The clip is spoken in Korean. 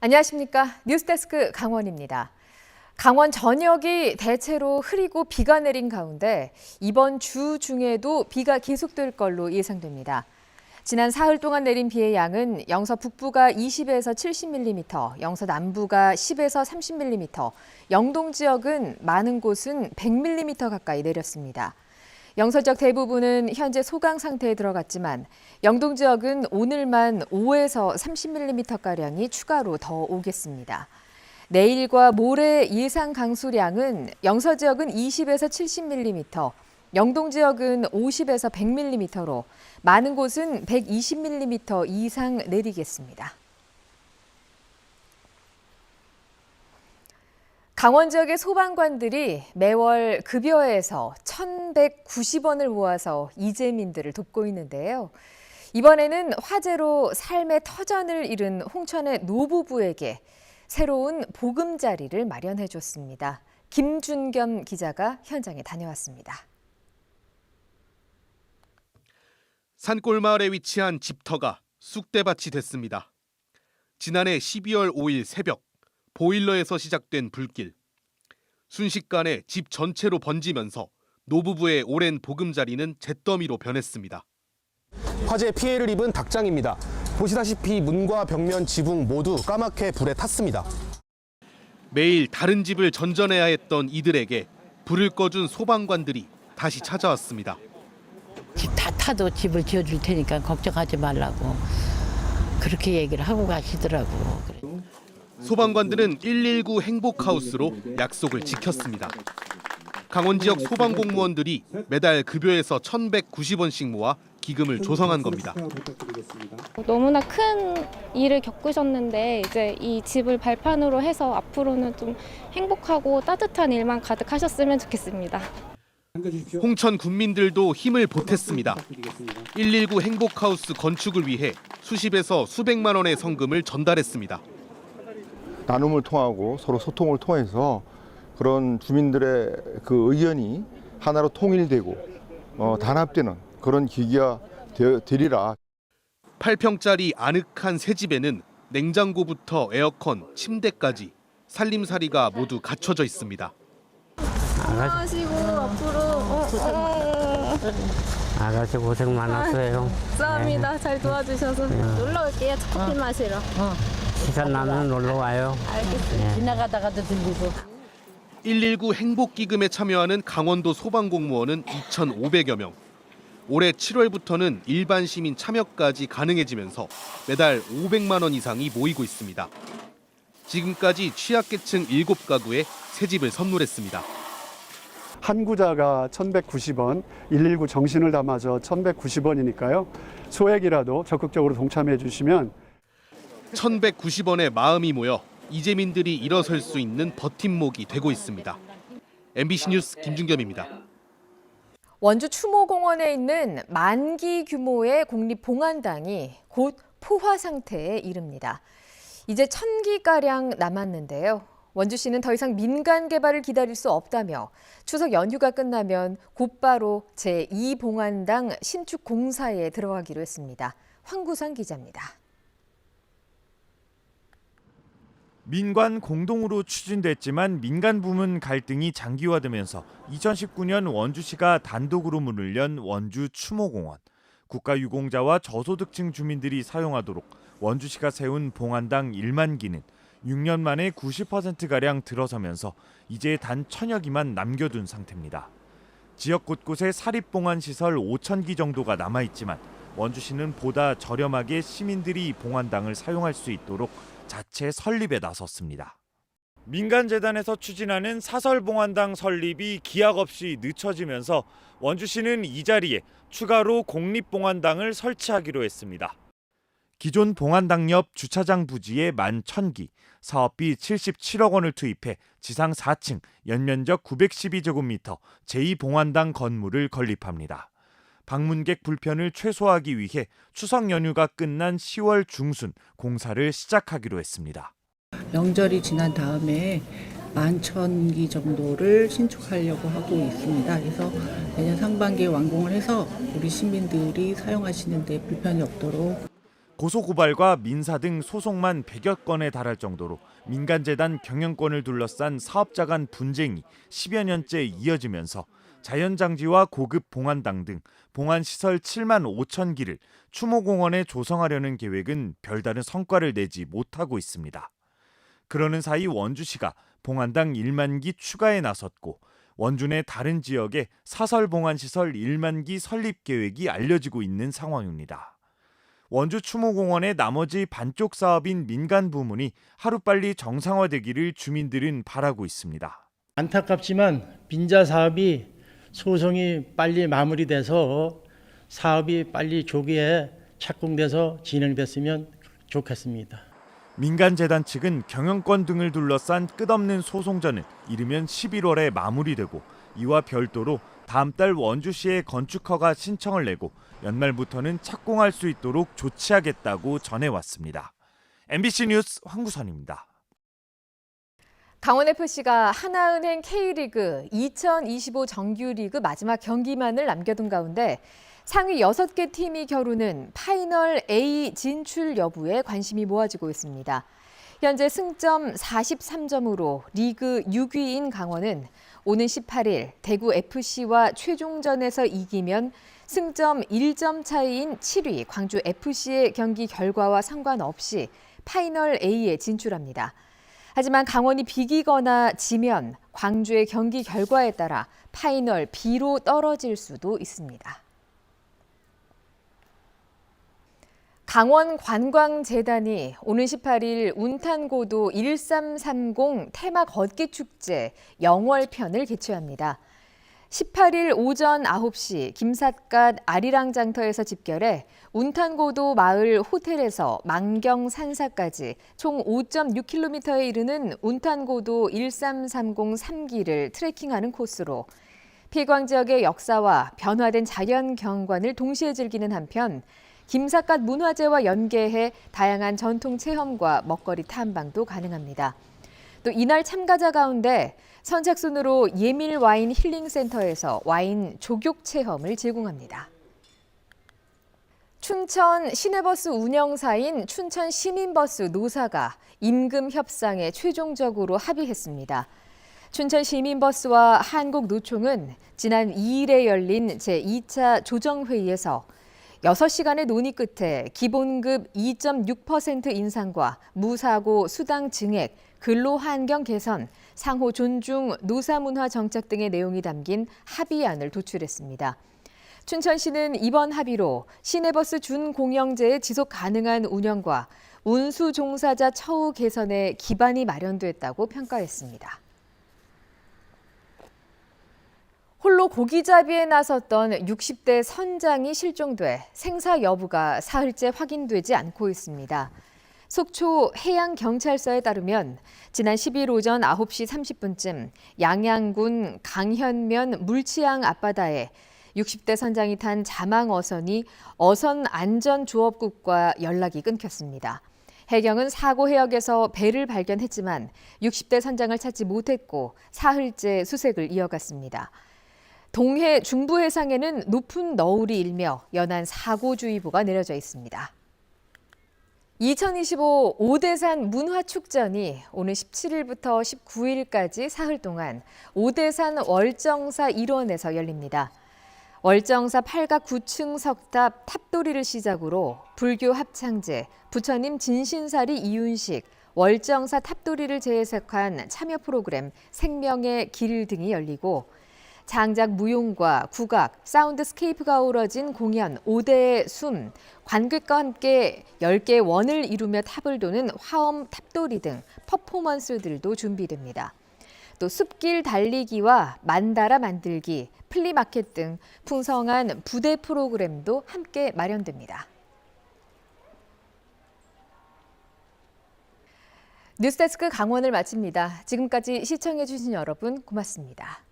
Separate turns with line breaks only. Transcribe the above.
안녕하십니까. 뉴스데스크 강원입니다. 강원 전역이 대체로 흐리고 비가 내린 가운데 이번 주 중에도 비가 계속될 걸로 예상됩니다. 지난 사흘 동안 내린 비의 양은 영서 북부가 20에서 70mm, 영서 남부가 10에서 30mm, 영동 지역은 많은 곳은 100mm 가까이 내렸습니다. 영서 지역 대부분은 현재 소강 상태에 들어갔지만 영동 지역은 오늘만 5에서 30mm가량이 추가로 더 오겠습니다. 내일과 모레 예상 강수량은 영서 지역은 20에서 70mm, 영동 지역은 50에서 100mm로 많은 곳은 120mm 이상 내리겠습니다. 강원 지역의 소방관들이 매월 급여에서 1,190원을 모아서 이재민들을 돕고 있는데요. 이번에는 화재로 삶의 터전을 잃은 홍천의 노부부에게 새로운 보금자리를 마련해 줬습니다. 김준겸 기자가 현장에 다녀왔습니다.
산골 마을에 위치한 집터가 쑥대밭이 됐습니다. 지난해 12월 5일 새벽 보일러에서 시작된 불길. 순식간에 집 전체로 번지면서 노부부의 오랜 보금자리는 잿더미로 변했습니다.
화재 피해를 입은 닭장입니다. 보시다시피 문과 벽면, 지붕 모두 까맣게 불에 탔습니다.
매일 다른 집을 전전해야 했던 이들에게 불을 꺼준 소방관들이 다시 찾아왔습니다.
집 다 타도 집을 지어줄 테니까 걱정하지 말라고 그렇게 얘기를 하고 가시더라고.
소방관들은 119 행복하우스로 약속을 지켰습니다. 강원 지역 소방공무원들이 매달 급여에서 1,190원씩 모아 기금을 조성한 겁니다.
너무나 큰 일을 겪으셨는데 이제 이 집을 발판으로 해서 앞으로는 좀 행복하고 따뜻한 일만 가득하셨으면 좋겠습니다.
홍천 군민들도 힘을 보탰습니다. 119 행복하우스 건축을 위해 수십에서 수백만 원의 성금을 전달했습니다.
나눔을 통하고 서로 소통을 통해서 그런 주민들의 그 의견이 하나로 통일되고 단합되는 그런 기기가 되리라.
8평짜리 아늑한 새 집에는 냉장고부터 에어컨, 침대까지 살림살이가 모두 갖춰져 있습니다.
하시고 앞으로
아가씨 고생 많았어요.
감사합니다. 네. 잘 도와주셔서 놀러 올게요. 커피 마시러.
시간 나면 놀러 와요.
알겠습니다.
지나가다가도 들리고.
119 행복기금에 참여하는 강원도 소방공무원은 2,500여 명. 올해 7월부터는 일반 시민 참여까지 가능해지면서 매달 500만 원 이상이 모이고 있습니다. 지금까지 취약계층 7가구에 새 집을 선물했습니다.
한 구자가 1,190원, 119 정신을 담아서 1,190원이니까요. 소액이라도 적극적으로 동참해 주시면
1,190원의 마음이 모여 이재민들이 일어설 수 있는 버팀목이 되고 있습니다. MBC 뉴스 김준겸입니다.
원주 추모공원에 있는 만기 규모의 국립봉안당이 곧 포화 상태에 이릅니다. 이제 1,000기가량 남았는데요. 원주시는 더 이상 민간 개발을 기다릴 수 없다며 추석 연휴가 끝나면 곧바로 제2봉안당 신축 공사에 들어가기로 했습니다. 황구상 기자입니다.
민관 공동으로 추진됐지만 민간 부문 갈등이 장기화되면서 2019년 원주시가 단독으로 문을 연 원주 추모공원. 국가유공자와 저소득층 주민들이 사용하도록 원주시가 세운 봉안당 1만 기는 6년 만에 90%가량 들어서면서 이제 단 1,000여 기만 남겨둔 상태입니다. 지역 곳곳에 사립봉안 시설 5,000기 정도가 남아있지만 원주시는 보다 저렴하게 시민들이 봉안당을 사용할 수 있도록 자체 설립에 나섰습니다. 민간재단에서 추진하는 사설봉안당 설립이 기약 없이 늦춰지면서 원주시는 이 자리에 추가로 공립봉안당을 설치하기로 했습니다. 기존 봉안당 옆 주차장 부지에 11,000기, 사업비 77억 원을 투입해 지상 4층, 연면적 912제곱미터 제2봉안당 건물을 건립합니다. 방문객 불편을 최소화하기 위해 추석 연휴가 끝난 10월 중순 공사를 시작하기로 했습니다.
명절이 지난 다음에 11,000기 정도를 신축하려고 하고 있습니다. 그래서 내년 상반기에 완공을 해서 우리 시민들이 사용하시는 데 불편이 없도록.
고소고발과 민사 등 소송만 100여 건에 달할 정도로 민간재단 경영권을 둘러싼 사업자 간 분쟁이 10여 년째 이어지면서 자연장지와 고급 봉안당 등 봉안시설 7만 5천 기를 추모공원에 조성하려는 계획은 별다른 성과를 내지 못하고 있습니다. 그러는 사이 원주시가 봉안당 1만 기 추가에 나섰고 원주 내 다른 지역에 사설봉안시설 1만 기 설립 계획이 알려지고 있는 상황입니다. 원주 추모공원의 나머지 반쪽 사업인 민간 부문이 하루빨리 정상화되기를 주민들은 바라고 있습니다.
안타깝지만 빈자 사업이 소송이 빨리 마무리돼서 사업이 빨리 조기에 착공돼서 진행됐으면 좋겠습니다.
민간재단 측은 경영권 등을 둘러싼 끝없는 소송전은 이르면 11월에 마무리되고 이와 별도로 다음 달 원주시에 건축허가 신청을 내고 연말부터는 착공할 수 있도록 조치하겠다고 전해왔습니다. MBC 뉴스 황구선입니다.
강원FC가 하나은행 K리그 2025 정규리그 마지막 경기만을 남겨둔 가운데 상위 6개 팀이 겨루는 파이널 A 진출 여부에 관심이 모아지고 있습니다. 현재 승점 43점으로 리그 6위인 강원은 오는 18일 대구FC와 최종전에서 이기면 승점 1점 차이인 7위 광주FC의 경기 결과와 상관없이 파이널 A에 진출합니다. 하지만 강원이 비기거나 지면 광주의 경기 결과에 따라 파이널 B로 떨어질 수도 있습니다. 강원관광재단이 오는 18일 운탄고도 1330 테마 걷기 축제 영월편을 개최합니다. 18일 오전 9시 김삿갓 아리랑장터에서 집결해 운탄고도 마을 호텔에서 만경 산사까지 총 5.6km에 이르는 운탄고도 1330 3기를 트레킹하는 코스로 폐광 지역의 역사와 변화된 자연 경관을 동시에 즐기는 한편 김삿갓 문화재와 연계해 다양한 전통 체험과 먹거리 탐방도 가능합니다. 또 이날 참가자 가운데 선착순으로 예밀 와인 힐링센터에서 와인 조격 체험을 제공합니다. 춘천 시내버스 운영사인 춘천 시민버스 노사가 임금 협상에 최종적으로 합의했습니다. 춘천 시민버스와 한국노총은 지난 2일에 열린 제2차 조정회의에서 6시간의 논의 끝에 기본급 2.6% 인상과 무사고 수당 증액, 근로환경 개선, 상호 존중, 노사문화 정책 등의 내용이 담긴 합의안을 도출했습니다. 춘천시는 이번 합의로 시내버스 준공영제의 지속 가능한 운영과 운수 종사자 처우 개선에 기반이 마련됐다고 평가했습니다. 홀로 고기잡이에 나섰던 60대 선장이 실종돼 생사 여부가 사흘째 확인되지 않고 있습니다. 속초 해양경찰서에 따르면 지난 10일 오전 9시 30분쯤 양양군 강현면 물치항 앞바다에 60대 선장이 탄 자망 어선이 어선안전조업국과 연락이 끊겼습니다. 해경은 사고 해역에서 배를 발견했지만 60대 선장을 찾지 못했고 사흘째 수색을 이어갔습니다. 동해 중부 해상에는 높은 너울이 일며 연안 사고주의보가 내려져 있습니다. 2025 오대산 문화축전이 오는 17일부터 19일까지 사흘 동안 오대산 월정사 일원에서 열립니다. 월정사 팔각 9층 석탑 탑도리를 시작으로 불교 합창제, 부처님 진신사리 이윤식, 월정사 탑도리를 재해석한 참여 프로그램 생명의 길 등이 열리고 장작 무용과 국악, 사운드스케이프가 어우러진 공연 5대의 숨, 관객과 함께 10개의 원을 이루며 탑을 도는 화엄 탑돌이 등 퍼포먼스들도 준비됩니다. 또 숲길 달리기와 만다라 만들기, 플리마켓 등 풍성한 부대 프로그램도 함께 마련됩니다. 뉴스데스크 강원을 마칩니다. 지금까지 시청해주신 여러분 고맙습니다.